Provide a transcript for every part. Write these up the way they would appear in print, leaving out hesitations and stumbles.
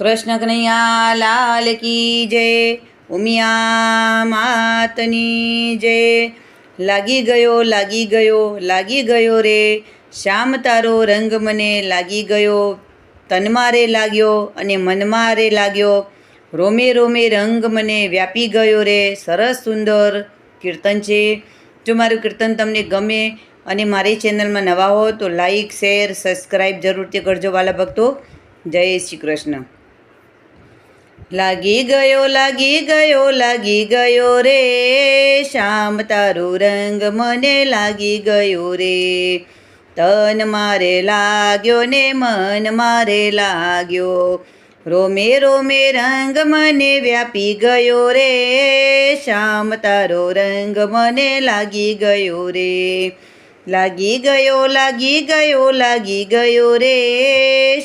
કૃષ્ણ કનૈયા લાલ કી જય, ઉમિયા માતની જય। લાગી ગયો લાગી ગયો લાગી ગયો રે, શ્યામ તારો રંગ મને લાગી ગયો। તનમાં રે લાગ્યો અને મનમાં રે લાગ્યો, રોમે રોમે રંગ મને વ્યાપી ગયો રે। સરસ સુંદર કીર્તન છે। જો મારું કીર્તન તમને ગમે અને મારી ચેનલમાં નવા હો તો લાઈક શેર સબસ્ક્રાઈબ જરૂરથી કરજો વાલા ભક્તો। જય શ્રી કૃષ્ણ। લાગી ગયો લાગી ગયો લાગી ગયો રે, શ્યામ તારો રંગ મને લાગી ગયો રે। તન મારે લાગ્યો ને મન મારે લાગ્યો, રોમે રોમે રંગ મને વ્યાપી ગયો રે। શ્યામ તારો રંગ મને લાગી ગયો રે। લાગી ગયો લાગી ગયો લાગી ગયો રે,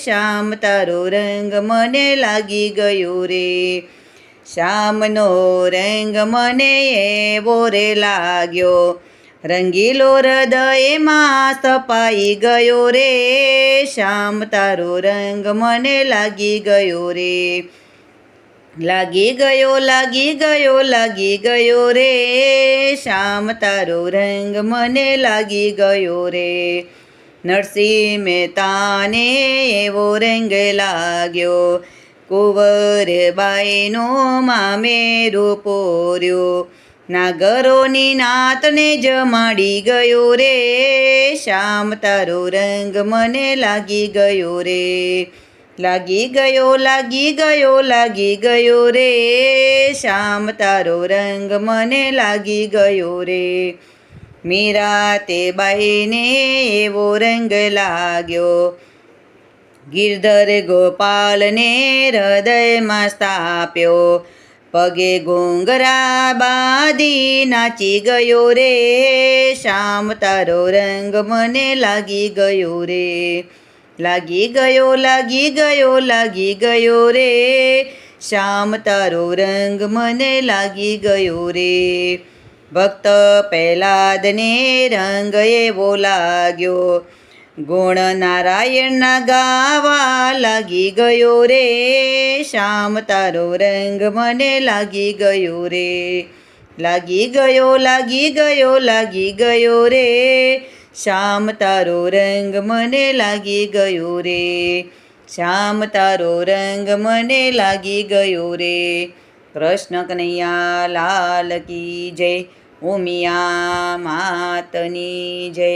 શ્યામ તારો રંગ મને લાગી ગયો રે। શ્યામનો રંગ મને એવો રે લાગ્યો, રંગીલો હૃદયમાં સપાઈ ગયો રે। શ્યામ તારો રંગ મને લાગી ગયો રે। લાગી ગયો લાગી ગયો લાગી ગયો રે, શ્યામ તારો રંગ મને લાગી ગયો રે। નરસિંહ મહેતાને એવો રંગ લાગ્યો, કુંવરબાઈનો મામેરો પોર્યો। નાગરોની નાતને જમાડી ગયો રે, શ્યામ તારો રંગ મને લાગી ગયો રે। લાગી ગયો લાગી ગયો લાગી ગયો રે, શ્યામ તારો રંગ મને લાગી ગયો રે। મીરાતે બાઈને એવો રંગ લાગ્યો, ગિરધર ગોપાલને હૃદયમાં સ્થાપ્યો। પગે ઘૂંઘરા બાંધી નાચી ગયો રે, શ્યામ તારો રંગ મને લાગી ગયો રે। લાગી ગયો લાગી ગયો લાગી ગયો રે, શ્યામ તારો રંગ મને લાગી ગયો રે। ભક્ત પ્રહલાદને રંગ એવો લાગ્યો, ગુણ નારાયણના ગાવા લાગી ગયો રે। શ્યામ તારો રંગ મને લાગી ગયો રે। લાગી ગયો લાગી ગયો લાગી ગયો રે, શ્યામ તારો રંગ મને લાગી ગયો રે। શ્યામ તારો રંગ મને લાગી ગયો રે। કૃષ્ણ કનૈયા લાલ કી જય, ઉમિયા માતની જય।